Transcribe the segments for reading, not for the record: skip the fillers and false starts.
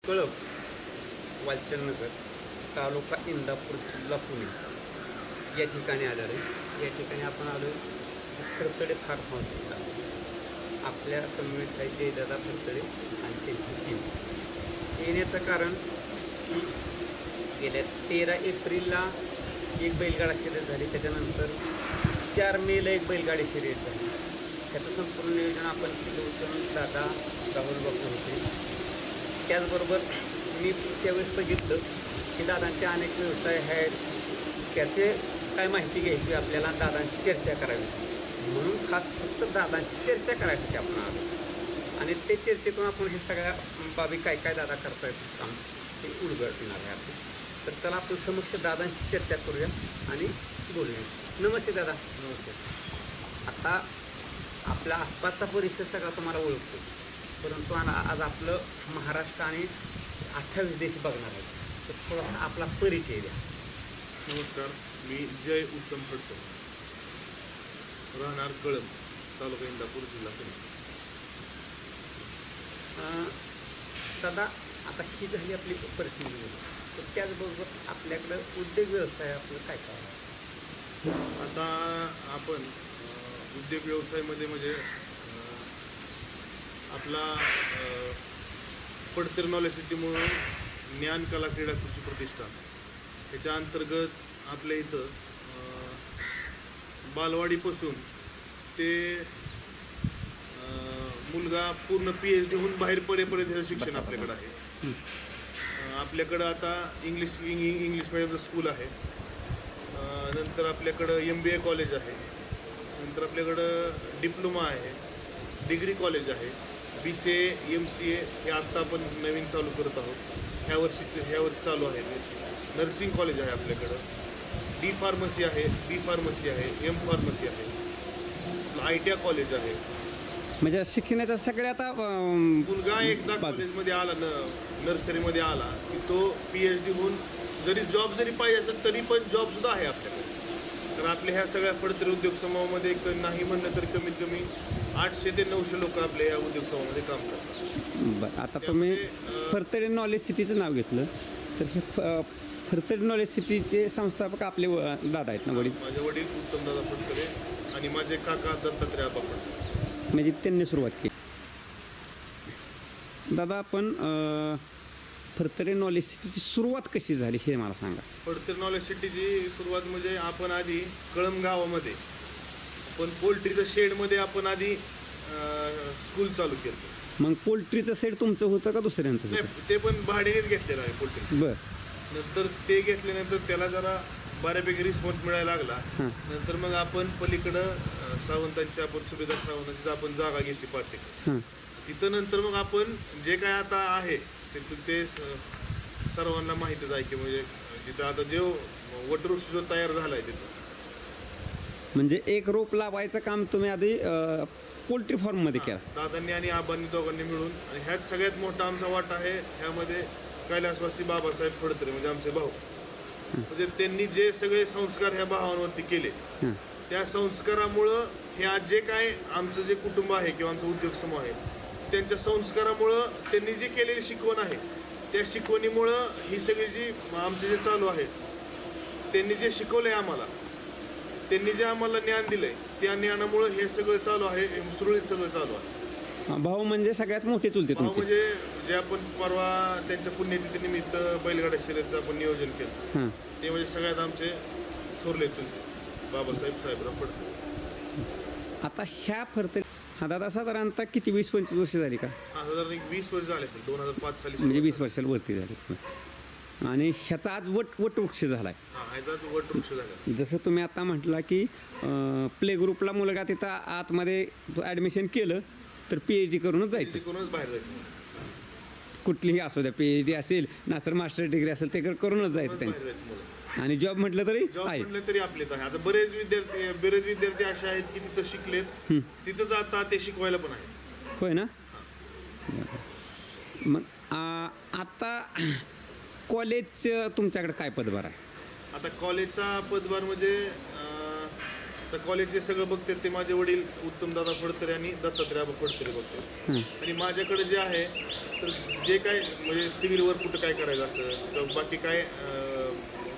कळप वालचंदनगर तालुका इंदापूर जिल्हा पुणे या ठिकाणी आलेलो आहे. या ठिकाणी आपण आलो आहे फरतडे फार्म हाऊसला. आपल्या समवेत आहे जयदादा फरतडे आणि त्यांची टीम. येण्याचं कारण की गेल्या 13 एप्रिलला एक बैलगाडा शर्यत झाली, त्याच्यानंतर 4 मेला एक बैलगाडी शर्यत झाली. त्याचं संपूर्ण नियोजन आपण केलं होतं. दादा राहुल बापू होते. त्याचबरोबर मी त्यावेळेस बघितलं की दादांचे अनेक व्यवसाय आहेत, त्याचे काय माहिती घ्यायची आपल्याला, दादांची चर्चा करावी म्हणून खास फक्त दादांची चर्चा करायसाठी आपण आलो. आणि ते चर्चेतून आपण हे सगळ्या बाबी काय काय दादा करतायत काम ते उलगडणार आहे आपण. तर चला आपण समक्ष दादांशी चर्चा करूया आणि बोलूया. नमस्ते दादा. नमस्ते. आता आपला आसपासचा परिसर सगळा तुम्हाला ओळखतो, परंतु आज आपलं महाराष्ट्र आणि 28 देश बघणार आहे. तर थोडासा आपला परिचय द्या. नमस्कार, मी जय उत्तम फडतडे, राहणार कळंब, तालुका इंदापूर, जिल्हा पुणे. दादा आता ही झाली आपली परिस्थिती, तर त्याचबरोबर आपल्याकडं उद्योग व्यवसाय आपलं काय काय आहे? आता आपण उद्योग व्यवसायामध्ये म्हणजे आपला फडतरे नॉलेज सिटी म्हणून ज्ञान कला क्रीडा कृषी प्रतिष्ठान याच्या अंतर्गत आपल्या इथं बालवाडीपासून ते मुलगा पूर्ण PhD होऊन बाहेर पडेपर्यंत ह्याचं शिक्षण आपल्याकडं आहे. आपल्याकडं आता इंग्लिश मिडियमचं स्कूल आहे. नंतर आपल्याकडं MBA कॉलेज आहे. नंतर आपल्याकडं डिप्लोमा आहे, डिग्री कॉलेज आहे, BCA MCA हे आत्ता आपण नवीन चालू करत आहोत. ह्या वर्षी चालू आहे. नर्सिंग कॉलेज आहे आपल्याकडं, D फार्मसी आहे, B फार्मसी आहे, M फार्मसी आहे, ITI कॉलेज आहे. म्हणजे शिकण्याच्या सगळ्या आता मुलगा एकदा कॉलेजमध्ये आला, नर्सरीमध्ये आला की तो PhD होऊन जरी जॉब जरी पाहिजे असेल तरी पण जॉबसुद्धा आहे आपल्याकडे. तर आपल्या ह्या सगळ्या फडतरे उद्योग समूहामध्ये एक नाही म्हणलं तरी कमीत कमी 800 ते 900 लोक आपल्या या उद्योग समूहामध्ये काम करतात. बरं, आता तुम्ही फरतडे नॉलेज सिटीचं नाव घेतलं, तर हे फरतडे नॉलेज सिटीचे संस्थापक आपले दादा आहेत ना, वडील? माझे वडील उत्तमदादा फडतरे आणि माझे काका दत्तात्रय आबा फडतरे, म्हणजे त्यांनी सुरुवात केली. दादा आपण फरतडे नॉलेज सिटीची सुरुवात कशी झाली हे मला सांगा. फडतरे नॉलेज सिटीची सुरुवात म्हणजे आपण आधी कळंब गावामध्ये आपण पोल्ट्रीचं शेडमध्ये आपण आधी स्कूल चालू केलं. मग पोल्ट्रीचं शेड तुमचं होतं का दुसऱ्यांचं होतं? ते पण भाड्यानेच घेतलेलं आहे पोल्ट्री. बरं. नंतर ते घेतल्यानंतर त्याला जरा बऱ्यापैकी रिस्पॉन्स मिळायला लागला. नंतर मग आपण पलीकडं सावंतांची आपण सुभेदार सावंतांची आपण जागा घेतली 5 एकर. तिथं नंतर मग आपण जे काय आता आहे ते सर्वांना माहितीच आहे की म्हणजे तिथं आता जो वटवृक्ष जो तयार झाला आहे तिथं, म्हणजे एक रोप लावायचं काम तुम्ही आधी पोल्ट्री फार्ममध्ये केलं. दादांनी आणि आबांनी दोघांनी मिळून. आणि ह्यात सगळ्यात मोठा आमचा वाटा आहे ह्यामध्ये कैलासवासी बाबासाहेब फडतरे म्हणजे आमचे भाऊ. म्हणजे त्यांनी जे सगळे संस्कार ह्या भावांवरती केले, त्या संस्कारामुळं हे आज जे काय आमचं जे कुटुंब आहे किंवा आमचा उद्योग समूह आहे, त्यांच्या संस्कारामुळं त्यांनी जी केलेली शिकवण आहे त्या शिकवणीमुळं ही सगळी जी आमचे जे चालू आहे, त्यांनी जे शिकवलं आहे आम्हाला, त्यांनी जे आम्हाला ज्ञान दिलंय त्या ज्ञानामुळं हे सगळं चालू आहे, सुरळीत सगळं चालू आहे. भाऊ म्हणजे सगळ्यात मोठे चुलते तुमचे? म्हणजे जे आपण परवा त्यांच्या पुण्यतिथीनिमित्त बैलगाड्या शर्यतीचं आपण नियोजन केलं, ते म्हणजे सगळ्यात आमचे थोरले चुलते बाबासाहेब साहेबराव फडतरे. आता ह्या फरतडे हा दादा साधारणतः किती 20-25 वर्ष झाली का? साधारण 20 वर्ष झाले असेल. 2005 साली म्हणजे 20 वर्षाला वरती झाली. आणि ह्याचा आज वटवृक्ष झाला आहे. वटवृक्ष झाला. जसं तुम्ही आता म्हटला की प्ले ग्रुपला मुलगा तिथं आतमध्ये ॲडमिशन केलं तर PhD करूनच जायचं, करूनच बाहेर जायचं. कुठलीही असू द्या, PhD असेल ना तर मास्टर डिग्री असेल ते करूनच जायचं त्यांनी. आणि जॉब म्हटलं तरी आहे. म्हटलं तरी आपलेच आहे. आता बरेच विद्यार्थी असे आहेत की तिथं शिकलेत, तिथं जाता ते शिकवायला पण आहे. होय ना. मग आता कॉलेजचं तुमच्याकडे काय पदभार आहे? आता कॉलेजचा पदभार म्हणजे आता कॉलेजचे सगळं बघतात ते माझे वडील उत्तमदादा फडतरे आणि दत्तात्रय आबा फडतरे बघतात. आणि माझ्याकडे जे आहे तर जे काय म्हणजे सिव्हिल वर्क कुठं काय करायचं असेल तर बाकी काय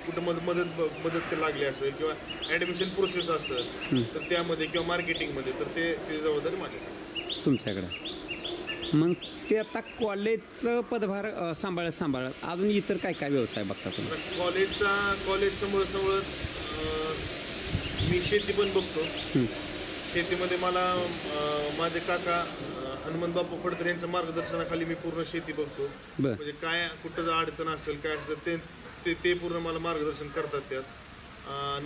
कुठं मदत लागली असेल किंवा ॲडमिशन प्रोसेस असेल तर त्यामध्ये किंवा मार्केटिंगमध्ये तर ते जबाबदारी माझ्याकडे. तुमच्याकडे मग ते आता कॉलेजचं पदभार सांभाळत अजून इतर काय काय व्यवसाय बघता तुम्ही? कॉलेज सांभाळत मी शेती पण बघतो. शेतीमध्ये मला माझे काका हनुमंत बापू फडतरे यांच्या मार्गदर्शनाखाली मी पूर्ण शेती बघतो. म्हणजे काय कुठं अडचण असेल काय असेल ते पूर्ण मला मार्गदर्शन करतात त्यात.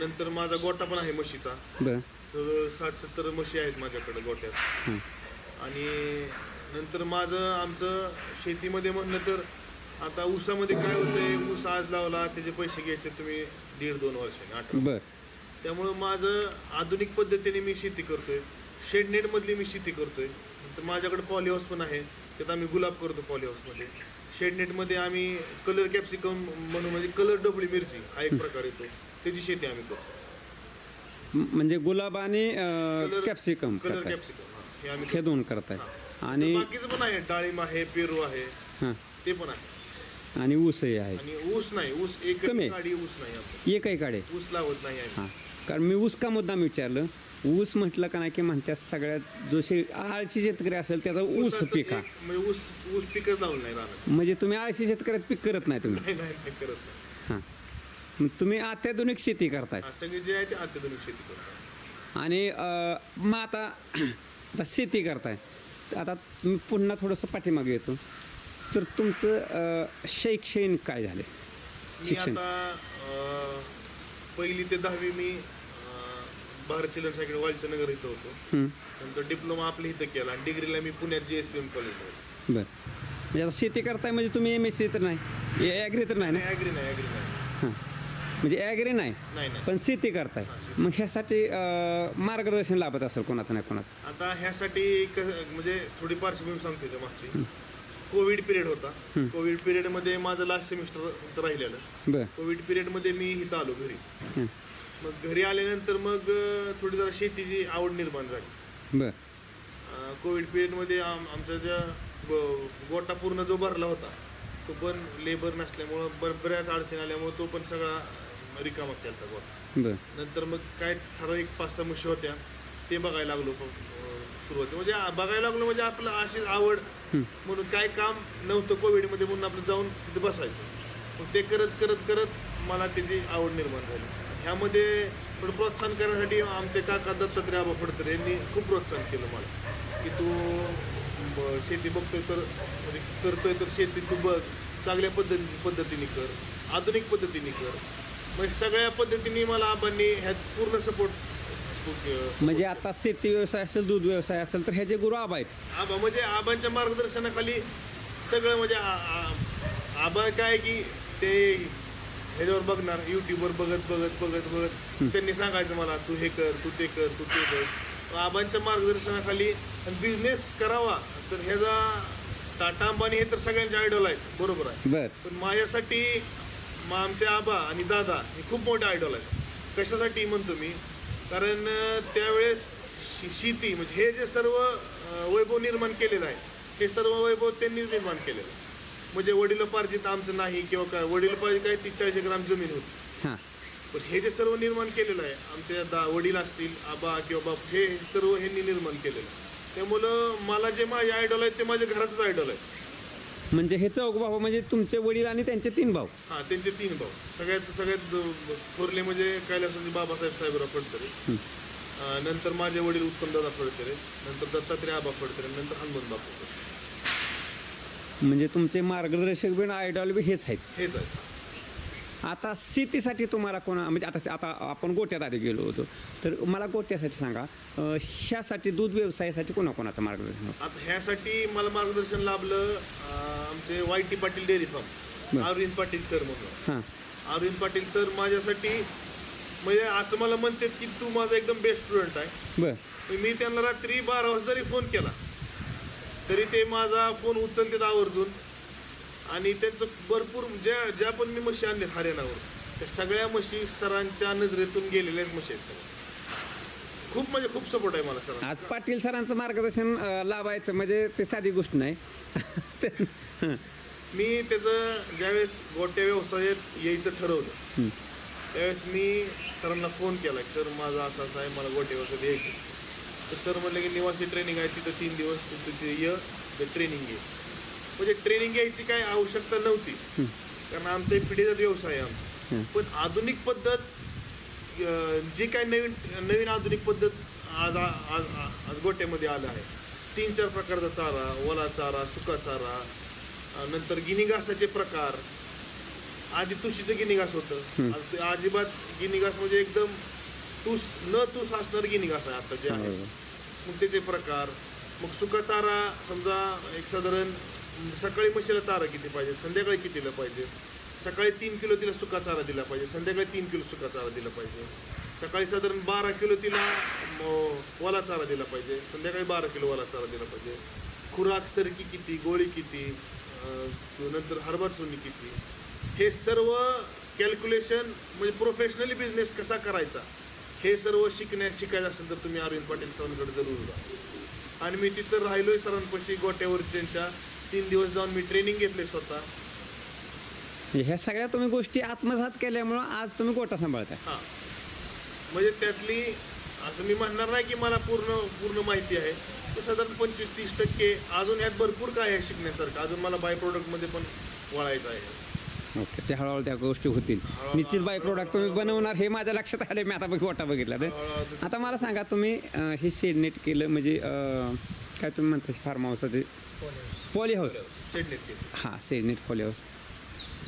नंतर माझा गोटा पण आहे म्हशीचा. तर 60-70 म्हशी आहेत माझ्याकडे गोट्यात. आणि नंतर आमचं शेतीमध्ये म्हणलं तर आता ऊसामध्ये काय होतंय, ऊस आज लावला त्याचे पैसे घ्यायचे तुम्ही 1.5-2 वर्षांनी. त्यामुळं माझं आधुनिक पद्धतीने मी शेती करतोय. शेडनेटमधली मी शेती करतोय. तर माझ्याकडे पॉलीहाऊस पण आहे, त्यात आम्ही गुलाब करतो पॉलीहाऊसमध्ये. शेडनेटमध्ये आम्ही कलर कॅप्सिकम म्हणून म्हणजे कलर डबली मिरची हा एक प्रकार येतो, त्याची शेती आम्ही करतो. म्हणजे गुलाब आणि कॅप्सिकम कलर कॅप्सिकम हे दोन करताय. आणि बाकीचं पण आहे, डाळिंब आहे, पेरू आहे, ते पण आहे. आणि ऊसही आहे. आणि ऊस नाही, ऊस एक गाडी ऊस नाही, एकही काढे ऊस लावत नाही. हां, कारण मी ऊस का मुद्दाम विचारलं, ऊस म्हटलं का नाही की म्हणतात सगळ्यात जो आळशी शेतकरी असेल त्याचा ऊस पीक हा. म्हणजे ऊस पिकच लावलं नाही राहणार. म्हणजे तुम्ही आळशी शेतकऱ्याचं पीक करत नाही तुम्ही? नाही करत नाही. हां, मग तुम्ही अत्याधुनिक शेती करताय. सगळे जे आहे ते अत्याधुनिक शेती करतात. आणि मग आता शेती करताय, आता मी पुन्हा थोडंसं पाठीमागे येतो. तर तुमचं शैक्षणिक काय झालं शिक्षण? आता 1ली ते 10वी मी भारत चिल्ड्रन सायकल वालचंदनगर इथं होतो. नंतर डिप्लोमा आपल्या इथं केला आणि डिग्रीला मी पुण्यात GSPM कॉलेजला. बरं, म्हणजे आता शेती करताय म्हणजे तुम्ही MSc तर नाही, ॲग्री तर नाही ना? ॲग्री नाही. हां, म्हणजे ॲग्री नाही पण शेती करताय. मग ह्यासाठी मार्गदर्शन लाभत असेल कोणाचं नाही कोणाचं? आता ह्यासाठी म्हणजे थोडी पार्श्वभूमी सांगते त्या मागची. कोविड पिरियड होता. कोविड पिरियडमध्ये माझं लास्ट सेमिस्टर राहिलेलं. कोविड पिरियडमध्ये मी इथं आलो घरी. मग घरी आल्यानंतर मग थोडी जरा शेतीची आवड निर्माण झाली. कोविड पिरियडमध्ये आमचा ज्या गोटा पूर्ण जो भरला होता तो पण लेबर नसल्यामुळं बऱ्याच अडचणी आल्यामुळं तो पण सगळा रिकामा केला गोटा. नंतर मग काय ठराविक 5-6 म्हशी होत्या ते बघायला लागलो सुरुवाती. म्हणजे बघायला लागलो म्हणजे आपलं अशीच आवड म्हणून काय काम नव्हतं कोविडमध्ये म्हणून आपलं जाऊन तिथे बसायचं. मग ते करत मला त्याची आवड निर्माण झाली. ह्यामध्ये थोडं प्रोत्साहन करण्यासाठी आमचे काका दत्तात्रय आबा फडतरे यांनी खूप प्रोत्साहन केलं मला की तू शेती बघतोय तर म्हणजे करतोय तर शेती तू बघ, चांगल्या पद्धतीने कर, आधुनिक पद्धतीने कर. म्हणजे सगळ्या पद्धतीने मला आबांनी ह्यात पूर्ण सपोर्ट. म्हणजे आता शेती व्यवसाय असेल, दूध व्यवसाय असेल तर ह्याचे गुरु आबा आहेत. आबा म्हणजे आबांच्या मार्गदर्शनाखाली सगळं म्हणजे आबा काय की ते ह्याच्यावर बघणार, यूट्यूबवर बघत त्यांनी सांगायचं मला तू हे कर, तू ते कर, तू ते कर. आबांच्या मार्गदर्शनाखाली बिझनेस करावा तर ह्याचा टाटा अंबानी हे तर सगळ्यांचे आयडॉल आहेत, बरोबर आहे. पण माझ्यासाठी आमचे आबा आणि दादा हे खूप मोठे आयडॉल आहेत. कशासाठी म्हणतो मी, कारण त्यावेळेस शेती म्हणजे हे जे सर्व वैभव निर्माण केलेलं आहे हे सर्व वैभव त्यांनीच निर्माण केलेलं आहे. म्हणजे वडिलोपार्जित आमचं नाही किंवा काय, वडिलोपार्जित काय 30-40 ग्राम जमीन होती. पण हे जे सर्व निर्माण केलेलं आहे आमचे वडील असतील, आबा किंवा बाप, हे सर्व ह्यांनी निर्माण केलेलं आहे. त्यामुळं मला जे माझे आयडॉल आहेत ते माझ्या घरातच आयडॉल आहेत. म्हणजे हे चौघ भाऊ म्हणजे तुमचे वडील आणि त्यांचे 3 भाऊ? हां, त्यांचे 3 भाऊ. सगळ्यात थोरले म्हणजे कैलासवासी बाबासाहेब साहेबराव फडतरे, नंतर माझे वडील उत्तमदादा फडतरे, नंतर दत्तात्रय आबा फडतरे, नंतर हनुमंत बापू फडतरे. म्हणजे तुमचे मार्गदर्शक बी आयडॉल बी हेच आहेत. आता शेतीसाठी तुम्हाला म्हणजे आता आपण गोट्यात आधी गेलो होतो तर मला गोट्यासाठी सांगा, ह्यासाठी दूध व्यवसायासाठी कोणाकोणाचं मार्गदर्शन? आता ह्यासाठी मला मार्गदर्शन लाभलं आमचे YT Patil dairy farm, Arvind Patil sir म्हणून. अरविंद पाटील सर माझ्यासाठी म्हणजे असं मला म्हणतात की तू माझा एकदम बेस्ट स्टुडंट आहे. मी त्यांना रात्री 12 वाजता जरी फोन केला तरी ते माझा फोन उचलतात आवर्जून. आणि त्यांचं भरपूर ज्या पण मी म्हशी आणल्या हरियाणावर त्या सगळ्या म्हशी सरांच्या नजरेतून गेलेल्याच म्हशी आहेत. खूप म्हणजे खूप सपोर्ट आहे मला सर. आज पाटील सरांचं मार्गदर्शन लाभायचं म्हणजे ते साधी गोष्ट नाही. मी त्याचं ज्यावेळेस गोट्या व्यवसायात यायचं ठरवलं त्यावेळेस मी सरांना फोन केला की सर माझं असं असं आहे, मला गोट्या व्यवसायात यायचं. तर सर म्हटलं की निवासी ट्रेनिंग आहे तिथं 3 दिवस तू तिथे ये, ट्रेनिंग घे. म्हणजे ट्रेनिंग घ्यायची काय आवश्यकता नव्हती कारण आमचा एक पिढीचा व्यवसाय आहे आमचा. पण आधुनिक पद्धत जी काय नवीन आधुनिक पद्धत आज आज आज गोट्यामध्ये आलं आहे. 3-4 प्रकारचा चारा, ओला चारा, सुका चारा, नंतर गिनीघासाचे प्रकार. आधी तुशीचं गिनीघास होतं, अजिबात गिनीघास म्हणजे एकदम तूस असणार गिनीघास आहे आता जे आहे. मग त्याचे प्रकार, मग सुका चारा समजा एक साधारण सकाळी म्हशीला चारा किती पाहिजे, संध्याकाळी किती दिला पाहिजे. सकाळी 3 किलो तिला सुका चारा दिला पाहिजे, संध्याकाळी 3 किलो सुका चारा दिला पाहिजे. सकाळी साधारण 12 किलो तिला ओला चारा दिला पाहिजे, संध्याकाळी 12 किलो ओला चारा दिला पाहिजे. खुराक सरकी किती, गोळी किती, नंतर हरभरा सोनी किती, हे सर्व कॅल्क्युलेशन म्हणजे प्रोफेशनली बिझनेस कसा करायचा हे सर्व शिकायचं असेल तर तुम्ही अरविंद पाटील सरांकडे जरूर जा. आणि मी तिथं राहिलोय सरांपाशी गोट्यावर त्यांच्या 3 दिवस जाऊन मी ट्रेनिंग घेतले स्वतः. ह्या सगळ्या तुम्ही गोष्टी आत्मसात केल्यामुळं आज तुम्ही गोटा सांभाळताय. हां, म्हणजे त्यातली असं मी म्हणणार नाही की मला पूर्ण माहिती आहे. तर साधारण 25-30% अजून यात भरपूर काय आहे शिकण्यासारखं. अजून मला बाय प्रोडक्टमध्ये पण वळायचं आहे. ओके, ते हळूहळू त्या गोष्टी होतील. निश्चित बाय प्रोडक्ट तुम्ही बनवणार हे माझ्या लक्षात आले. मी आता गोटा बघितला तर. आता मला सांगा तुम्ही हे शेड नेट केलं म्हणजे काय तुम्ही म्हणता फार्म हाऊसचे पॉली हाऊस. हां, शेड नेट पॉली हाऊस.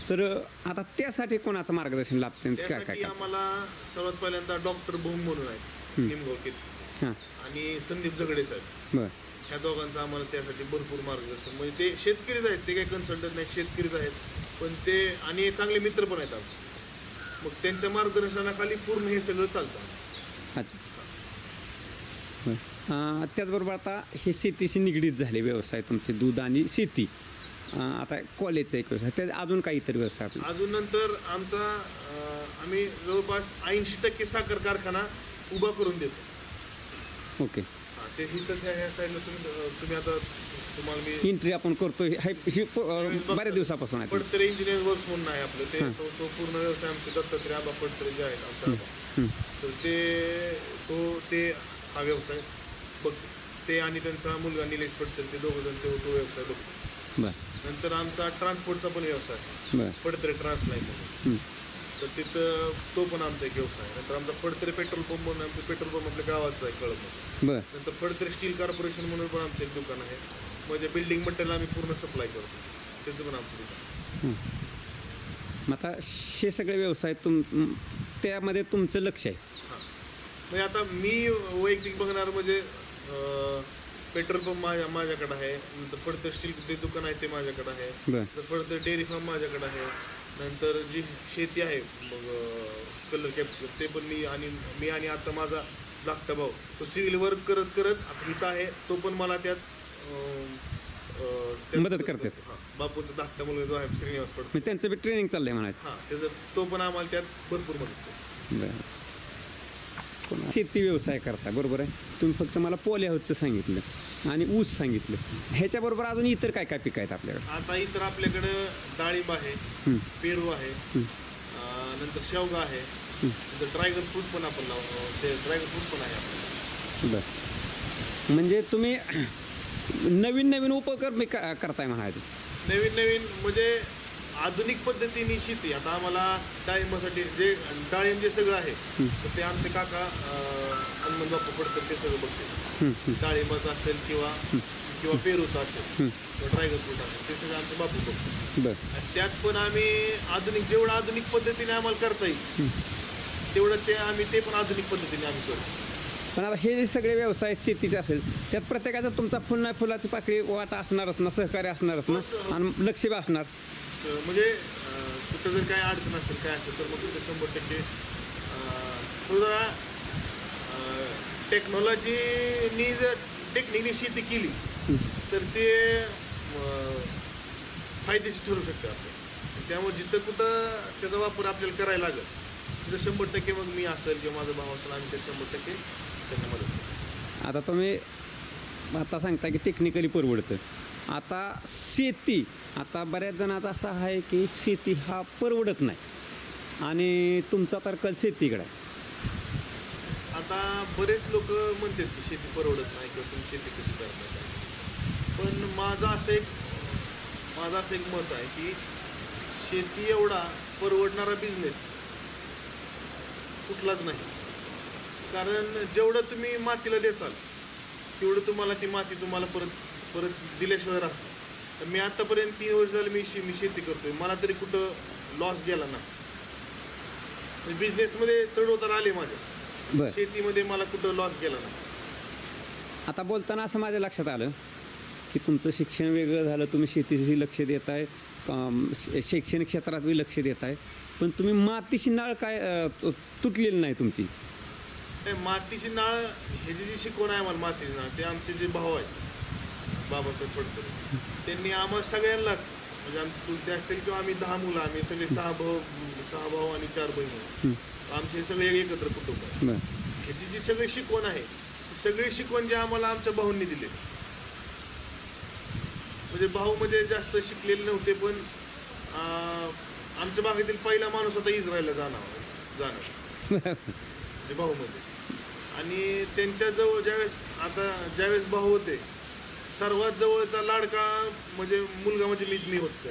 तर आता त्यासाठी कोणाचं मार्गदर्शन लाभते काय काय त्यासाठी आम्हाला सर्वात पहिल्यांदा डॉक्टर भूम म्हणून आहेत निमगावकीत हां आणि संदीप झगडे साहेब, बरं ह्या दोघांचं आम्हाला त्यासाठी भरपूर मार्गदर्शन. म्हणजे ते शेतकरीच आहेत, ते काही कन्सल्टंट नाही, शेतकरीच आहेत. पण ते आणि चांगले मित्र पण आहेत आमचे. मग त्यांच्या मार्गदर्शनाखाली पूर्ण हे सगळं चालतं. अच्छा. त्याचबरोबर आता हे शेतीशी निगडीत झाले व्यवसाय तुमचे, दूध आणि शेती. आता कॉलेजचा एक व्यवसाय, त्या अजून काही इतर व्यवसाय आपले अजून नंतर आमचा आम्ही जवळपास 80% साखर कारखाना उभा करून देतो. ओके. ते हिथं ह्या साईडला तुम्ही आता तुम्हाला मी एंट्री आपण करतोय बऱ्याच दिवसापासून आहे. पडतरे इंजिनिअरिंग वर्क्स म्हणून आहे आपलं ते. तो पूर्ण व्यवसाय आमचे दत्तात्रय आबा पडतरे जे आहेत आमचा आबा, तर ते हा व्यवसाय बघ ते आणि त्यांचा मुलगा निलेश पडतरे, ते दोघं जण तो व्यवसाय बघतो. बरं. नंतर आमचा ट्रान्सपोर्टचा पण व्यवसाय बरं. पडतरे ट्रान्सलाईन म्हणून, तर तिथं तो पण आमचा एक व्यवसाय. नंतर आमचा फडतरे पेट्रोल पंप म्हणून आमचं पेट्रोल पंप आपल्या गावाचं आहे कळममध्ये. बरं. नंतर फडतरे स्टील कॉर्पोरेशन म्हणून पण आमचं एक दुकान आहे. म्हणजे बिल्डिंग मटेरियल आम्ही पूर्ण सप्लाय करतो, त्याचं पण आमचं दुकान. मग आता हे सगळे व्यवसाय त्यामध्ये तुमचं लक्ष आहे. हां, म्हणजे आता मी वैयक्तिक बघणार म्हणजे पेट्रोल पंप माझ्याकडे आहे. नंतर फडतरे स्टील जे दुकान आहे ते माझ्याकडे आहे. बरं. तर फडतरे डेअरी फार्म माझ्याकडे आहे. नंतर जी शेती आहे मग कलर कॅप्चर ते पण मी आणि आता माझा धाकटा भाऊ तो सिव्हिल वर्क करत आता इथं आहे, तो पण मला त्यात मदत करतात. हां, बापूचा धाकटा मुलगा जो आहे श्रीनिवास पडतो, म्हणजे त्यांचं बी ट्रेनिंग चाललंय म्हणायचं. हां, त्याचं तो पण आम्हाला त्यात भरपूर मदत करतो. बरं. शेती व्यवसाय करता बरोबर आहे. तुम्ही फक्त मला पॉली हाऊसचं सांगितलं आणि ऊस सांगितलं. ह्याच्याबरोबर अजून इतर काय काय पिकं आहेत आपल्याकडे? आता इतर आपल्याकडं डाळिंब आहे, पेरू आहे, नंतर शेवगा आहे, नंतर ड्रॅगन फ्रूट पण आपण ते ड्रॅगन फ्रूट पण आहे आपल्याकडे. बरं. म्हणजे तुम्ही नवीन उपक्रम करताय म्हणायचं. नवीन म्हणजे आधुनिक पद्धतीने शेती. आता आम्हाला डाळिंबासाठी डाळिंब जे सगळं आहे तर ते आमचे काका हनुमान बापू पडतात ते सगळं बघते. डाळिंबाचं असेल किंवा पेरूचं असेल किंवा ड्रॅगन फ्रूट असेल ते सगळं आमचे बापू बघतो. बरं. आणि त्यात पण आम्ही जेवढं आधुनिक पद्धतीने आम्हाला करता येईल तेवढं ते पण आधुनिक पद्धतीने आम्ही करतो. पण आता हे जे सगळे व्यवसाय शेतीचे असेल त्यात प्रत्येकाचा तुमचा फुलाची पाकळी वाटा असणारच ना, सहकार्य असणारच ना, आणि लक्ष बी असणार. म्हणजे कुठं जर काय अडचण असेल काय असेल तर मग तिथे 100% जरा टेक्निकनी शेती केली तर ते फायदेशीर ठरू शकते आपल्याला. त्यामुळे जिथं कुठं त्याचा वापर आपल्याला करायला लागेल तिथं 100% मग मी असेल किंवा माझा भाव असेल आम्ही ते 100% त्यांना मदत करतो. आता तुम्ही आता सांगता की टेक्निकली परवडतं. आता शेती, आता बऱ्याच जणांचा असं आहे की शेती हा परवडत नाही आणि तुमचा तर कल शेतीकडे आहे. आता बरेच लोक म्हणतात की शेती परवडत नाही किंवा तुम्ही शेती कशी करणार, पण माझं असं एक मत आहे की शेती एवढा परवडणारा बिझनेस कुठलाच नाही. कारण जेवढं तुम्ही मातीला देचाल तेवढं तुम्हाला ती माती तुम्हाला परत दिल्याशिवाय राहते. तर मी आतापर्यंत 3 वर्ष झालं मी शेती करतोय, मला तरी कुठं लॉस गेला ना. बिझनेसमध्ये चढ उतार आले माझ्या, बरं, शेतीमध्ये मला कुठं लॉस गेला ना. आता बोलताना असं माझ्या लक्षात आलं की तुमचं शिक्षण वेगळं झालं, तुम्ही शेतीशी लक्ष देत आहे, शैक्षणिक क्षेत्रात बी लक्ष देत आहे, पण तुम्ही मातीशी नाळ काय तुटलेली नाही तुमची. मातीची नाळ हे जी शिकवण आहे मला, मातीची नाळ, ते आमचे जे भाऊ आहेत बाबासाहेब फडतरे, त्यांनी आम्हा सगळ्यांनाच, म्हणजे आमचे चुलते असतील किंवा आम्ही 10 मुलं, आम्ही सगळे 6 भाऊ आणि 4 बहिणी, आमचे सगळे एकत्र कुटुंब आहे. बरं, ह्याची जी सगळी शिकवण आहे, ती सगळी शिकवण जी आम्हाला आमच्या भाऊंनी दिली. म्हणजे भाऊ म्हणजे जास्त शिकलेले नव्हते, पण आमच्या भागातील पहिला माणूस होता इस्रायलला जाणार भाऊ म्हणजे. आणि त्यांच्याजवळ ज्यावेळेस भाऊ होते, सर्वात जवळचा लाडका म्हणजे मुलगा म्हणजे मी होतो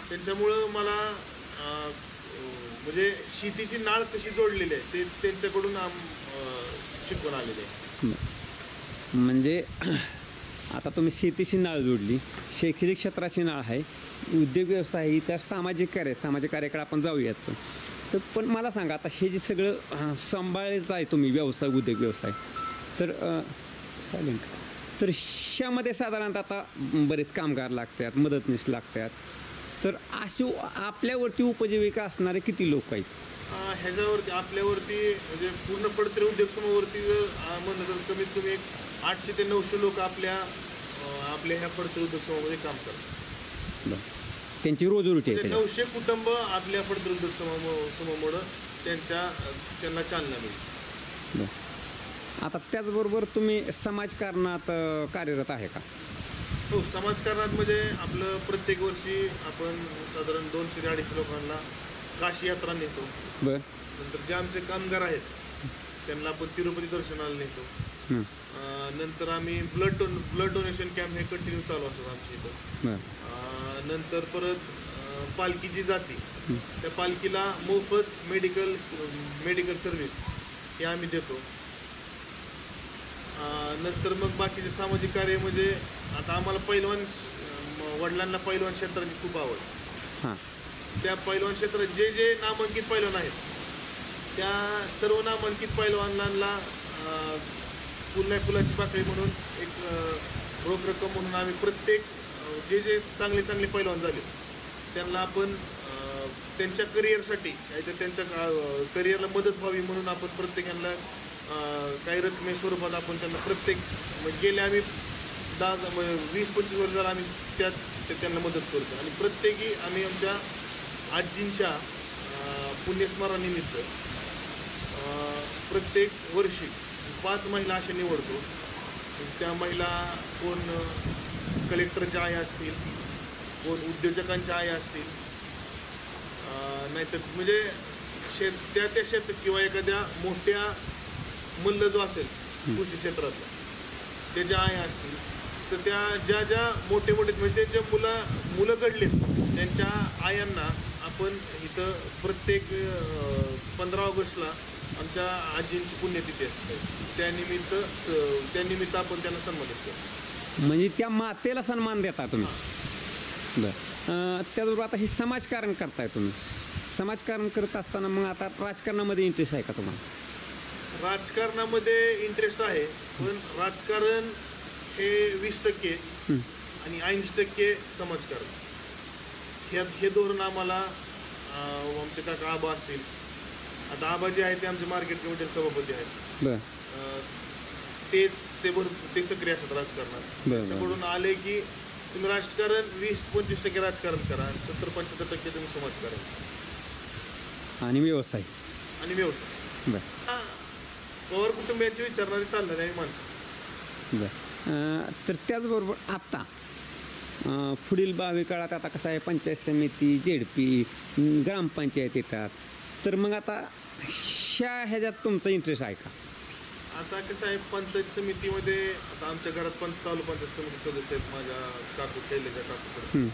त्यांच्यामुळं मला म्हणजे शेतीची नाळ कशी जोडलेली आहे ते त्यांच्याकडून शिकवून आलेले आहे. म्हणजे आता तुम्ही शेतीची नाळ जोडली, शैक्षणिक क्षेत्राची नाळ आहे, उद्योग व्यवसाय, इतर सामाजिक कार्याकडे आपण जाऊयाच. पण मला सांगा, आता हे जे सगळं सांभाळायचं आहे तुम्ही व्यवसाय, उद्योग व्यवसाय, तर चालेल का, तर ह्यामध्ये साधारणतः आता बरेच कामगार लागतात, मदतनीस लागतात, तर असे आपल्यावरती उपजीविका असणारे किती लोक आहेत? ह्याच्यावरती आपल्यावरती म्हणजे पूर्ण फडतरे उद्योग समूहावरती जर म्हणलं तर कमीत कमी 800 ते 900 लोक आपल्या ह्या फडतरे उद्योग समूहामध्ये काम करतात. त्यांची रोजीरोटी आहे. 900 कुटुंब आपल्या फडतरे उद्योग समूहामुळं त्यांना चालना मिळते. आता त्याचबरोबर तुम्ही समाजकारणात कार्यरत आहे का? हो, समाजकारणात म्हणजे आपलं प्रत्येक वर्षी आपण साधारण 200 ते 250 लोकांना काशी यात्रा नेतो. बरं. नंतर जे आमचे कामगार आहेत त्यांना आपण तिरुपती दर्शनाला नेतो. नंतर आम्ही ब्लड डोनेशन कॅम्प हे कंटिन्यू चालू असतात आमच्या इथं. नंतर परत पालखी जी जाते त्या पालखीला मोफत मेडिकल सर्व्हिस हे आम्ही देतो. नंतर मग बाकीचे सामाजिक कार्य म्हणजे आता आम्हाला वडिलांना पैलवान क्षेत्राची खूप आवड. त्या पैलवान क्षेत्रात जे नामांकित पैलवान आहेत त्या सर्व नामांकित पैलवानांना फुलाची पाकळी म्हणून एक रोख रक्कम म्हणून आम्ही प्रत्येक जे चांगले पैलवान झाले त्यांना आपण त्यांच्या करिअरसाठी त्यांच्या करिअरला मदत व्हावी म्हणून आपण प्रत्येकाला काही रकमे स्वरूपात आपण त्यांना प्रत्येक गेले आम्ही 20-25 वर्ष झाला आम्ही त्यांना मदत करतो. आणि प्रत्येकी आम्ही आमच्या आजींच्या पुण्यस्मरणानिमित्त प्रत्येक वर्षी 5 महिला अशा निवडतो. त्या महिला कोण कलेक्टरच्या आया असतील, कोण उद्योजकांच्या आया असतील, नाहीतर म्हणजे त्या शेत किंवा एखाद्या मोठ्या मल्ल जो असेल कृषी क्षेत्रातला त्याच्या आया असतील, तर त्या ज्या मोठे म्हणजे जे मुलं घडलेत त्यांच्या आयांना आपण इथं प्रत्येक 15 ऑगस्टला आमच्या आजींची पुण्यतिथी असते, त्यानिमित्त आपण त्यांना सन्मानित करतो. म्हणजे त्या मातेला सन्मान देता तुम्ही. बरं. त्याचबरोबर आता हे समाजकारण करताय तुम्ही. समाजकारण करत असताना मग आता राजकारणामध्ये इंटरेस्ट आहे का तुम्हाला? राजकारणामध्ये इंटरेस्ट आहे, पण राजकारण हे 20% आणि 80% समाजकारण हे धोरण आम्हाला आमचे काका आबा असतील, आता आबा जे आहेत ते आमचे मार्केट कमिटीचे सभापती आहेत. ते सक्रिय असतात राजकारणात. त्याच्याकडून आले की तुम्ही राजकारण 20-25% राजकारण करा, 70-75% तुम्ही समाजकारण आणि व्यवसाय. बरं. पवार कुटुंबियांची विचारणारी चालणारी आहे माणसं. बरं. तर त्याचबरोबर आत्ता पुढील भावी काळात आता कसं आहे, पंचायत समिती, जेडपी, ग्रामपंचायत येतात, तर मग आता ह्याच्यात तुमचा इंटरेस्ट आहे का? आता कसं आहे, पंचायत समितीमध्ये आता आमच्या घरात पण चालू पंचायत समिती सदस्य आहेत माझ्या काकू शैलेच्या काकूकडे.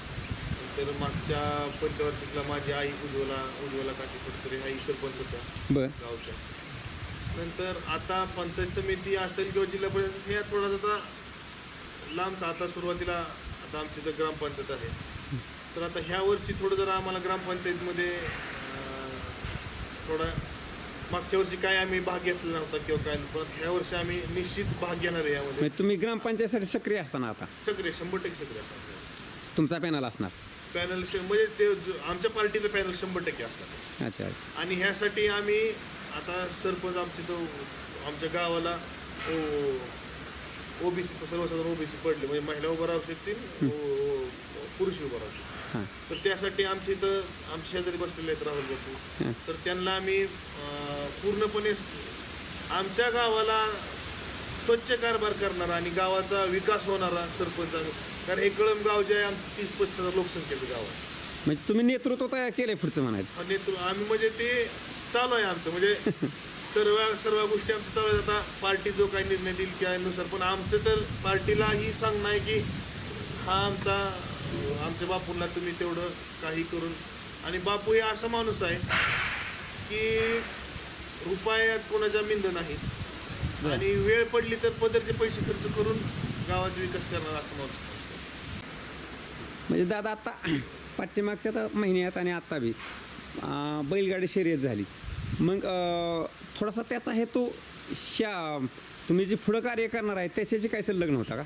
तर मागच्या पंचवार्षिकला माझी आई उज्ज्वला काकी कुठेतरी आई सरपंच होत्या बरं. गावच्या. नंतर आता पंचायत समिती असेल किंवा जिल्हा परिषद हे थोडासा आता लांबचा. आता सुरुवातीला आता आमची तर ग्रामपंचायत आहे, तर आता ह्या वर्षी थोडं जरा आम्हाला ग्रामपंचायतीमध्ये थोडा मागच्या वर्षी काय आम्ही भाग घेतला नव्हता किंवा काय, पण ह्या वर्षी आम्ही निश्चित भाग घेणार आहे यामध्ये. म्हणजे तुम्ही ग्रामपंचायतीसाठी सक्रिय असताना आता सक्रिय 100% सक्रिय असणार. तुमचा पॅनल असणार? पॅनल म्हणजे ते आमच्या पार्टीचं पॅनल 100% असणार. अच्छा. आणि ह्यासाठी आम्ही आता सरपंच आमच्या गावाला ओबीसी सर्वसाधारण ओबीसी पडले, म्हणजे महिला उभं राहू शकतील, पुरुष उभं राहू शकतील. तर त्यासाठी आमच्या इथं आमच्या शेजारी बसलेले आहेत राहुल बापू, तर त्यांना आम्ही पूर्णपणे आमच्या गावाला स्वच्छ कारभार करणारा आणि गावाचा विकास होणारा सरपंच आम्ही. कारण हे कळंब गाव जे आहे आमचं 30-35 लोकसंख्येचं गाव आहे. म्हणजे तुम्ही नेतृत्व तयार केलंय पुढचं म्हणायचं? नेतृत्व आम्ही म्हणजे ते चालू आहे आमचं, म्हणजे सर्व गोष्टी आमच्या चालू आहेत. आता पार्टी जो काही निर्णय देईल त्यानुसार, पण आमचं तर पार्टीला ही सांगणं आहे की हा आमच्या बापूंना तुम्ही तेवढं काही करून. आणि बापू हे असा माणूस आहे की रुपयात कोणाच्या मिंद नाही, आणि वेळ पडली तर पदरचे पैसे खर्च करून गावाचा विकास करणार असं माणूस. म्हणजे दादा आता पाठीमागच्या महिन्यात आणि आत्ता बी बैलगाडी शर्यत झाली, मग थोडासा त्याचा हेतू तुम्ही जे पुढं कार्य करणार आहे त्याच्याशी काय संलग्न होता का?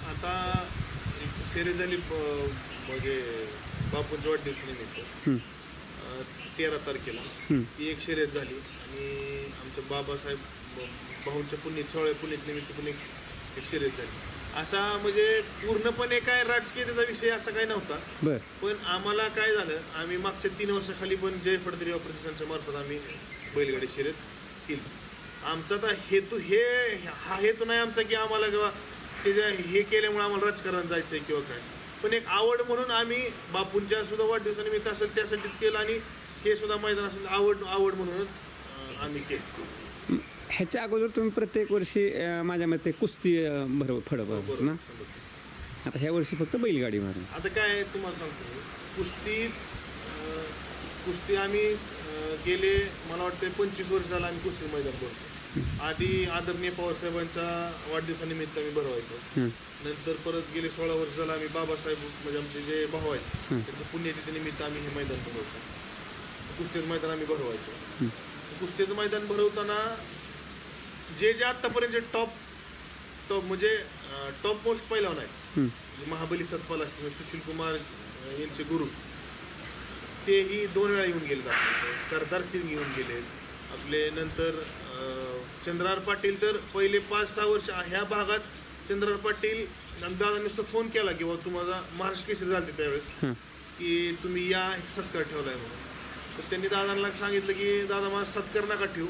आता शर्यत झाली म्हणजे बापूंच्या वाढदिवसानिमित्त 13 तारखेला ती एक शर्यत झाली, आणि आमच्या बाबासाहेब भाऊंच्या पुण्यनिमित्त पण एक शर्यत झाली. असा म्हणजे पूर्णपणे काय राजकीय त्याचा विषय असा काही नव्हता. बरं. पण आम्हाला काय झालं, आम्ही मागच्या 3 वर्षाखाली पण जय फडतरी प्रतिष्ठानच्या मार्फत आम्ही बैलगाडी शर्यत केली. आमचा तर हेतू हा हेतू नाही आमचा की आम्हाला किंवा हे केल्यामुळे आम्हाला राजकारण जायचं आहे किंवा काय, पण एक आवड म्हणून आम्ही बापूंच्या सुद्धा वाढदिवसानिमित्त असेल त्यासाठीच केलं, आणि हे सुद्धा मैदान असेल आवड म्हणूनच आम्ही केलं. ह्याच्या अगोदर तुम्ही प्रत्येक वर्षी माझ्या मते कुस्ती फळं ना, आता ह्या वर्षी फक्त बैलगाडी मारून. आता काय तुम्हाला सांगतो, कुस्ती आम्ही गेले मला वाटतं 25 वर्ष झालं आम्ही कुस्ती मैदान करतो. आधी आदरणीय पवारसाहेबांच्या वाढदिवसानिमित्त आम्ही भरवायचो, नंतर परत गेले 16 वर्ष झालं आम्ही बाबासाहेब म्हणजे आमचे जे भाऊ आहेत त्यांच्या पुण्यतिथीनिमित्त आम्ही हे मैदान भरवतो. कुस्तीचं मैदान आम्ही भरवायचो. कुस्तीचं मैदान भरवताना जे आत्तापर्यंत टॉप म्हणजे टॉप मोस्ट पैलवान आहेत, महाबली सतपाल असतील, सुशील कुमार यांचे गुरु, तेही 2 वेळा येऊन गेले. सरदार सिंग येऊन गेले आपले. नंतर चंद्रहार पाटील तर पहिले 5-6 वर्ष ह्या भागात चंद्रहार पाटील दादा नुसतं फोन केला की बाबा तुम्हाला महाराष्ट्र केसरी झाले त्यावेळेस की तुम्ही या सत्कार ठेवलाय म्हणून. तर त्यांनी दादांना सांगितलं की दादा मला सत्कार नका ठेवू,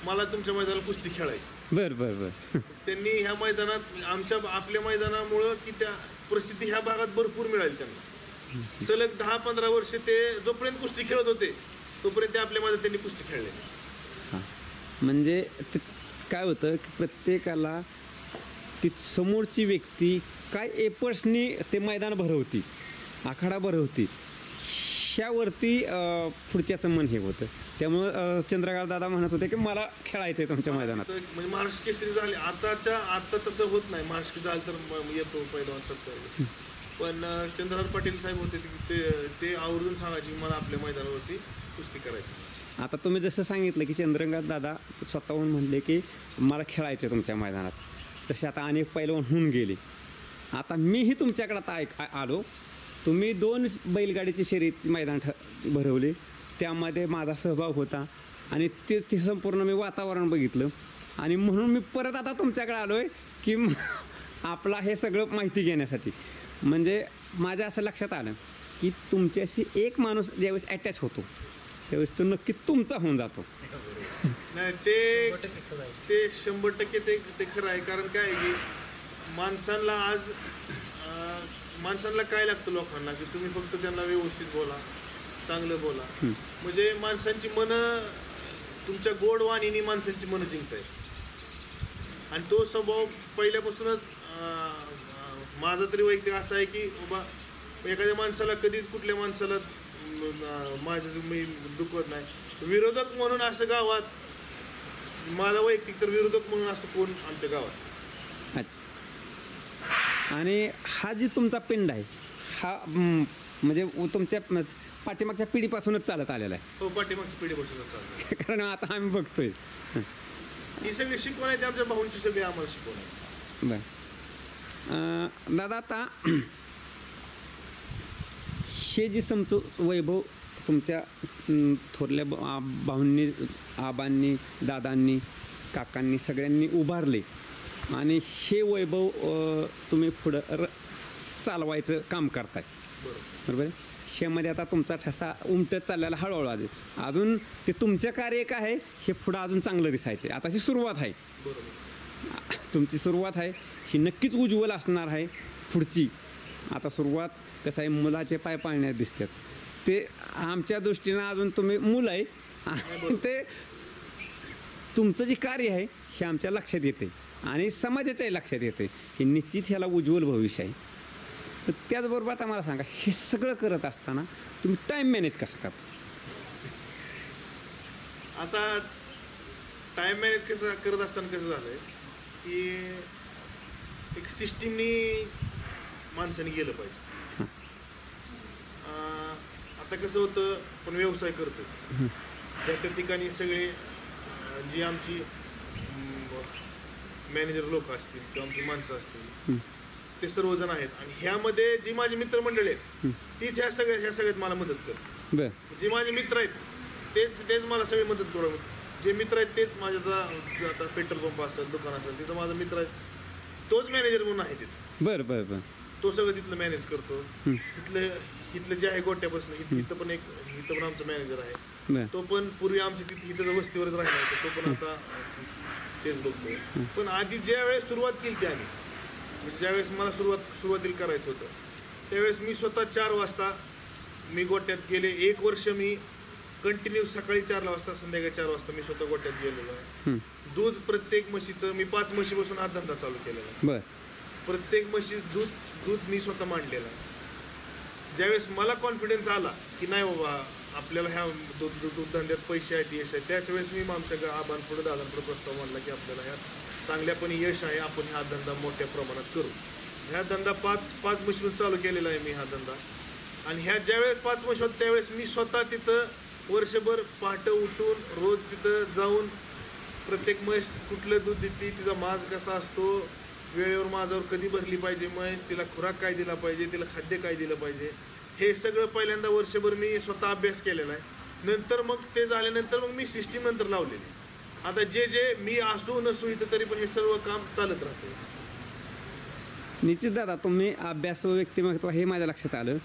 मला तुमच्या मैदानात कुस्ती खेळायची. बरं. त्यांनी ह्या मैदानात आपल्या मैदानामुळं की त्या प्रसिद्धी ह्या भागात भरपूर मिळाली त्यांना. सलग 10-15 वर्ष ते जोपर्यंत कुस्ती खेळत होते तोपर्यंत ते आपल्या मैदानात त्यांनी कुस्ती खेळले. म्हणजे काय होतं की प्रत्येकाला ती समोरची व्यक्ती काय एपर्सनी ते मैदान भरवती, आखाडा भरवती, ह्यावरती पुढच्याचं मन हे होतं. त्यामुळं चंद्रकांत दादा म्हणत होते की मला खेळायचं आहे तुमच्या मैदानात. म्हणजे महाराष्ट्र केसरी झाले आता तसं होत नाही. महाराष्ट्र झालं तर येतो पहिलवान सत्कार, पण चंद्रहार पाटील साहेब होते ते आवर्जून सांगायचे मला आपल्या मैदानावरती कुस्ती करायची. आता तुम्ही जसं सांगितलं की चंद्रकांत दादा स्वतःहून म्हणले की मला खेळायचं आहे तुमच्या मैदानात, तसे आता अनेक पैलवान होऊन गेले. आता मीही तुमच्याकडे आता आलो, तुम्ही 2 बैलगाडीची शर्यत मैदान भरवले, त्यामध्ये माझा सहभाग होता आणि ते संपूर्ण मी वातावरण बघितलं, आणि म्हणून मी परत आता तुमच्याकडे आलो आहे की आपला हे सगळं माहिती घेण्यासाठी. म्हणजे माझ्या असं लक्षात आलं की तुमच्याशी एक माणूस ज्यावेळेस अटॅच होतो त्यावेळेस तो नक्की तुमचा होऊन जातो. नाही ते 100% ते खरं आहे. कारण काय आहे की माणसांना आज माणसांना काय लागतं लोकांना की तुम्ही फक्त त्यांना व्यवस्थित बोला, चांगलं बोला. म्हणजे माणसांची मनं तुमच्या गोड वाणीने माणसांची मनं जिंकताय. आणि तो स्वभाव पहिल्यापासूनच माझा तरी वैयक्तिक असा आहे की बाबा एखाद्या माणसाला कधीच कुठल्या माणसाला माझं मी दुखवत नाही. विरोधक म्हणून असं गावात मला वैयक्तिक तर विरोधक म्हणून असं कोण आमच्या गावात. आणि हा जी तुमचा पिंड आहे हा म्हणजे तुमच्या पाठीमागच्या पिढीपासूनच चालत आलेला आहे. हो, पाठीमागच्या पिढीपासूनच चालत. कारण आता आम्ही बघतोय ही सगळी शिकवण आहे आमच्या भाऊंची, सगळी आम्हाला शिकवण आहे. बरं दादा, आता हे जी वैभव तुमच्या थोरल्या भाऊंनी, आबांनी, दादांनी, काकांनी सगळ्यांनी उभारले आणि हे वैभव तुम्ही पुढं चालवायचं काम करताय, बरोबर आहे. शेमध्ये आता तुमचा ठसा उमटत चाललेला हळूहळू अजून ते तुमचं कार्य काय आहे हे पुढं अजून चांगलं दिसायचं. आता ही सुरुवात आहे, तुमची सुरुवात आहे, ही नक्कीच उज्ज्वल असणार आहे पुढची. आता सुरुवात कसं आहे, मुलाचे पाय पाळण्यात दिसतात. ते आमच्या दृष्टीनं अजून तुम्ही मुलं आहे आणि ते तुमचं जे कार्य आहे हे आमच्या लक्षात येते आणि समाजाच्याही लक्षात येते. हे निश्चित ह्याला उज्ज्वल भविष्य आहे. तर त्याचबरोबर आता मला सांगा, हे सगळं करत असताना तुम्ही टाईम मॅनेज कसं करता? आता टाईम मॅनेज कसं करत असताना कसं झालं आहे की एक सिस्टीमनी माणसाने गेलं पाहिजे. आता कसं होतं, आपण व्यवसाय करतो ज्या त्या ठिकाणी सगळे जी आमची मॅनेजर लोक असतील किंवा आमची माणसं असतील ते सर्वजण आहेत. आणि ह्यामध्ये जी माझी मित्रमंडळी आहेत तीच ह्या सगळ्यात मला मदत करतात. जे माझे मित्र आहेत तेच मला सगळे मदत करू. जे मित्र आहेत तेच माझ्या आता पेट्रोल पंप असेल, दुकान असेल, तिथं माझा मित्र आहे, तोच मॅनेजर म्हणून आहे तिथं. बरं. तो सगळं तिथलं मॅनेज करतो. इथलं जे आहे गोट्यापासून इथं पण आमचा मॅनेजर आहे. तो पण पूर्वी आमच्या इथं वस्तीवरच राहिला होता, तो पण आता तेच बघतोय. पण आधी ज्या वेळेस सुरुवात केली ती आम्ही, म्हणजे ज्यावेळेस मला सुरुवातीला करायचं होतं त्यावेळेस मी स्वतः 4 वाजता मी गोट्यात गेले. 1 वर्ष मी कंटिन्यू सकाळी 4 वाजता संध्याकाळी 4 वाजता मी स्वतः गोट्यात गेलेलो आहे. दूध प्रत्येक म्हशीचं मी 5 म्हशीपासून हा धंदा चालू केलेला आहे. प्रत्येक म्हशी दूध मी स्वतः मांडलेलं आहे. ज्यावेळेस मला कॉन्फिडन्स आला की नाही बाबा आपल्याला ह्या दूध धंद्यात पैसे आहेत, यश आहे, त्याच वेळेस मी आमच्या आबांपुढे दादांपुढे प्रस्ताव मांडला की आपल्याला ह्या चांगल्यापणे यश आहे, आपण हा धंदा मोठ्या प्रमाणात करू. ह्या धंदा 5 म्हशीतून चालू केलेला आहे मी हा धंदा. आणि ह्या ज्यावेळेस 5 म्हशी होत त्यावेळेस मी स्वतः तिथं वर्षभर पहाटे उठून रोज तिथं जाऊन प्रत्येक म्हैस कुठलं दूध देते, तिचा माज कसा असतो, वेळेवर माझ्यावर कधी भरली पाहिजे म्हैस, तिला खुराक काय दिला पाहिजे, तिला खाद्य काय दिलं पाहिजे, हे सगळं पहिल्यांदा वर्षभर मी स्वतः अभ्यास केलेला आहे. नंतर मग ते झाल्यानंतर मग मी सिस्टीम नंतर लावलेली. आता जे मी असू नसू इथं तरी पण हे सर्व काम चालत राहते. निश्चित दादा, तुम्ही अभ्यास व व्यक्तिमत्व हे माझ्या लक्षात आलं.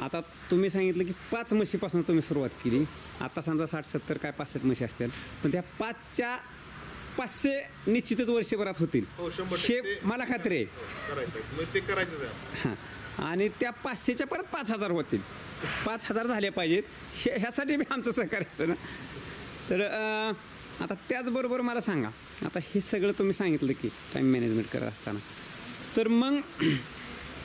आता तुम्ही सांगितलं की 5 म्हशीपासून तुम्ही सुरुवात केली. आता समजा 60-70 काय 65 म्हशी असतील, पण त्या 5च्या 500 निश्चितच वर्षभरात होतील. हो, 100% हे मला खात्री आहे. करायचं ते करायचं आहे. हां, आणि त्या 500च्या परत 5000 होतील. 5000 झाले पाहिजेत ह्यासाठी मी आमचं सहकार्याचं ना. तर आता त्याचबरोबर मला सांगा, आता हे सगळं तुम्ही सांगितलं की टाईम मॅनेजमेंट करत असताना, तर मग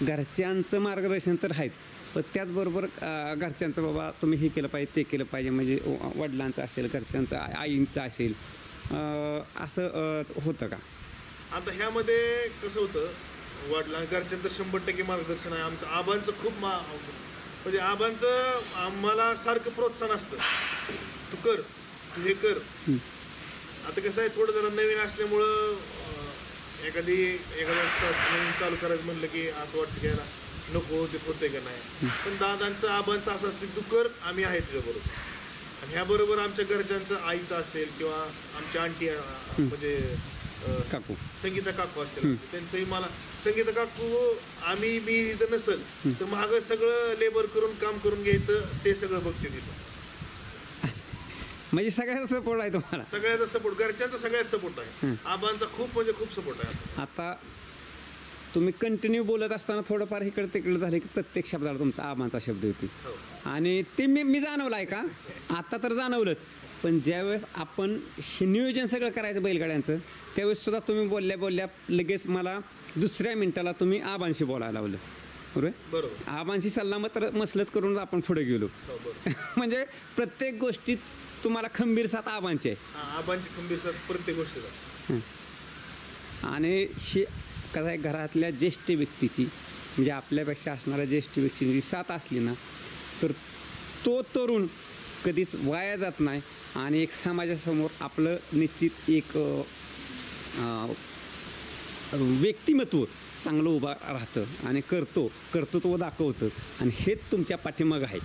घरच्यांचं मार्गदर्शन तर आहेच, पण त्याचबरोबर घरच्यांचं बाबा तुम्ही हे केलं पाहिजे, ते केलं पाहिजे, म्हणजे वडिलांचं असेल, घरच्यांचं, आईंचं असेल, असं होतं का? आता ह्यामध्ये कसं होतं, घरच्यांचं 100% मार्गदर्शन आहे. आमचं आबांचं खूप म्हणजे आबांचं आम्हाला सारखं प्रोत्साहन असतं, तू कर, तू हे कर. आता कसं आहे, थोडं जरा नवीन असल्यामुळं एखादं नवीन चालू करायचं म्हणलं की असं वाटतं की याला नको, ते होते का नाही. पण दादांचं आबांचं असं असतं, तू कर, आम्ही आहे तुझ्याबरोबर. आणि ह्याबरोबर आमच्या घरच्यांचं आईचं असेल किंवा आमच्या आंटी म्हणजे काकू संगीता काकू असतील, त्यांचंही मला संगीता काकू मी इथं नसेल तर मागं सगळं लेबर करून काम करून घ्यायचं, ते सगळं बघते तिथं. म्हणजे सगळ्याचा सपोर्ट आहे तुम्हाला. सगळ्याचा सपोर्ट, घरच्यांचा सगळ्यात सपोर्ट आहे. आबांचा खूप म्हणजे खूप सपोर्ट आहे. आता तुम्ही कंटिन्यू बोलत असताना थोडंफार इकडे तिकडे झाले की प्रत्येक शब्दाला तुमचा आबांचा शब्द होती. आणि ते मी जाणवलं आहे का, आता तर जाणवलंच, पण ज्यावेळेस आपण हे नियोजन सगळं करायचं बैलगाड्यांचं, त्यावेळेस सुद्धा तुम्ही बोलल्या लगेच मला दुसऱ्या मिनिटाला तुम्ही आबांशी बोलायला लावलं. बरोबर. आबांशी सल्ला मसलत करून आपण पुढे गेलो. म्हणजे प्रत्येक गोष्टीत तुम्हाला खंबीर साथ आबांची आहे. आबांची खंबीर साथ प्रत्येक गोष्टीला. आणि कसं आहे, घरातल्या ज्येष्ठ व्यक्तीची म्हणजे आपल्यापेक्षा असणाऱ्या ज्येष्ठ व्यक्तीची साथ असली ना, तर तो तरुण कधीच वाया जात नाही आणि एक समाजासमोर आपलं निश्चित एक व्यक्तिमत्व चांगलं उभं राहतं आणि कर्तृत्व दाखवतं. आणि हेच तुमच्या पाठीमागं आहे.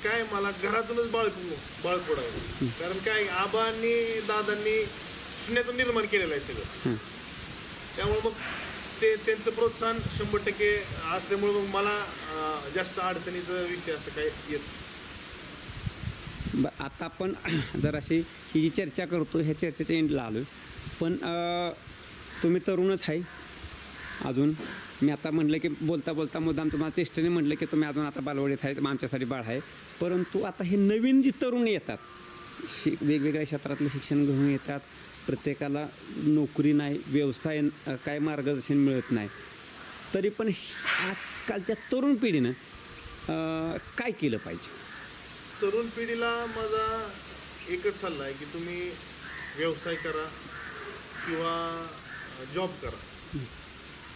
काय मला घरातूनच बाळकोड आहे. कारण काय, आबांनी दादांनी शून्यातून निर्माण केलेलं आहे सगळं. त्यामुळे मग ते त्यांचं प्रोत्साहन 100% असल्यामुळे मग मला जास्त अडचणीचा विषय असं काय येत. आता आपण जर अशी ही जी चर्चा करतो ह्या चर्चेच्या एंडला आलो, पण तुम्ही तरुणच आहे अजून. मी आता म्हटलं की बोलता मुद्दाम तुम्हाला चेष्टेने म्हटलं की तुम्ही अजून आता बालवडीत आहे, आमच्यासाठी बाळ आहे. परंतु आता हे नवीन जी तरुण येतात, वेगवेगळ्या क्षेत्रातलं शिक्षण घेऊन येतात, प्रत्येकाला नोकरी नाही, व्यवसाय काय मार्गदर्शन मिळत नाही, तरी पण आजकालच्या तरुण पिढीनं काय केलं पाहिजे? तरुण पिढीला माझा एकच सल्ला आहे की तुम्ही व्यवसाय करा किंवा जॉब करा.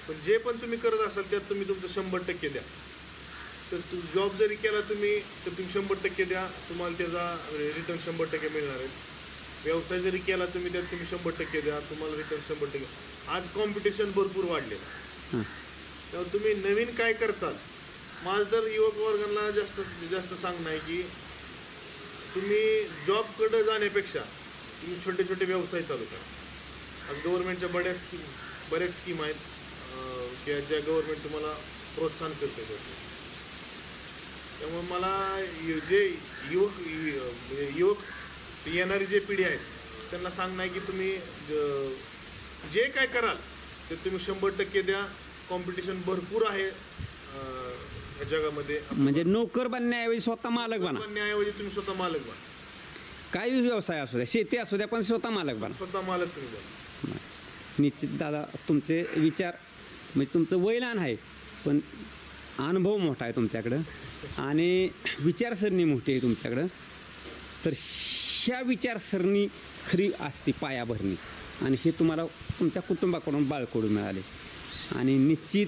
पण जे पण तुम्ही करत असाल त्यात तुम्ही तुमचं 100% द्या. तर जॉब जरी केला तुम्ही तर तुम्ही 100% द्या, तुम्हाला त्याचा रिटर्न 100% मिळणार आहे. व्यवसाय जरी केला तुम्ही त्यात तुम्ही 100% द्या, तुम्हाला रिटर्न 100%. आज कॉम्पिटिशन भरपूर वाढलेलं. त्यामुळे तुम्ही नवीन काय करचाल, माझं तर युवक वर्गांना जास्त सांगणं आहे की तुम्ही जॉबकडे जाण्यापेक्षा तुम्ही छोटे छोटे व्यवसाय चालू करा. आज गव्हर्नमेंटच्या बऱ्याच स्कीम आहेत की ज्या गव्हर्नमेंट तुम्हाला प्रोत्साहन करते. त्यामुळे मला जे युवक येणारी जे पिढी आहेत त्यांना सांगणं आहे की तुम्ही जे काय कराल ते तुम्ही 100% द्या. कॉम्पिटिशन भरपूर आहे या जगामध्ये. म्हणजे नोकर बनण्याऐवजी स्वतः मालक बना. तुम्ही स्वतः मालक बना. काही व्यवसाय असू द्या, शेती असू द्या, पण स्वतः मालक बना. स्वतः मालक तुम्ही बना. निश्चित दादा, तुमचे विचार म्हणजे तुमचं वय लहान आहे पण अनुभव मोठा आहे तुमच्याकडं आणि विचारसरणी मोठी आहे तुमच्याकडं. तर ह्या विचारसरणी खरी असते पायाभरणी, आणि हे तुम्हाला तुमच्या कुटुंबाकडून बाळकडून मिळाले. आणि निश्चित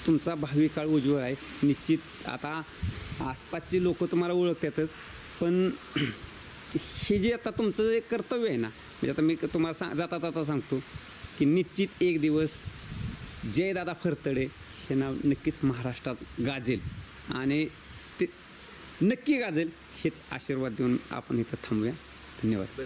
तुमचा भावी काळ उज्ज्वल आहे. निश्चित आता आसपासची लोक तुम्हाला ओळखतातच, पण हे जे आता तुमचं जे कर्तव्य आहे ना, म्हणजे आता मी तुम्हाला जाता सांगतो की निश्चित एक दिवस जयदादा फरतडे हे नाव नक्कीच महाराष्ट्रात गाजेल आणि ते नक्की गाजेल. हेच आशीर्वाद देऊन आपण इथं थांबूया. धन्यवाद.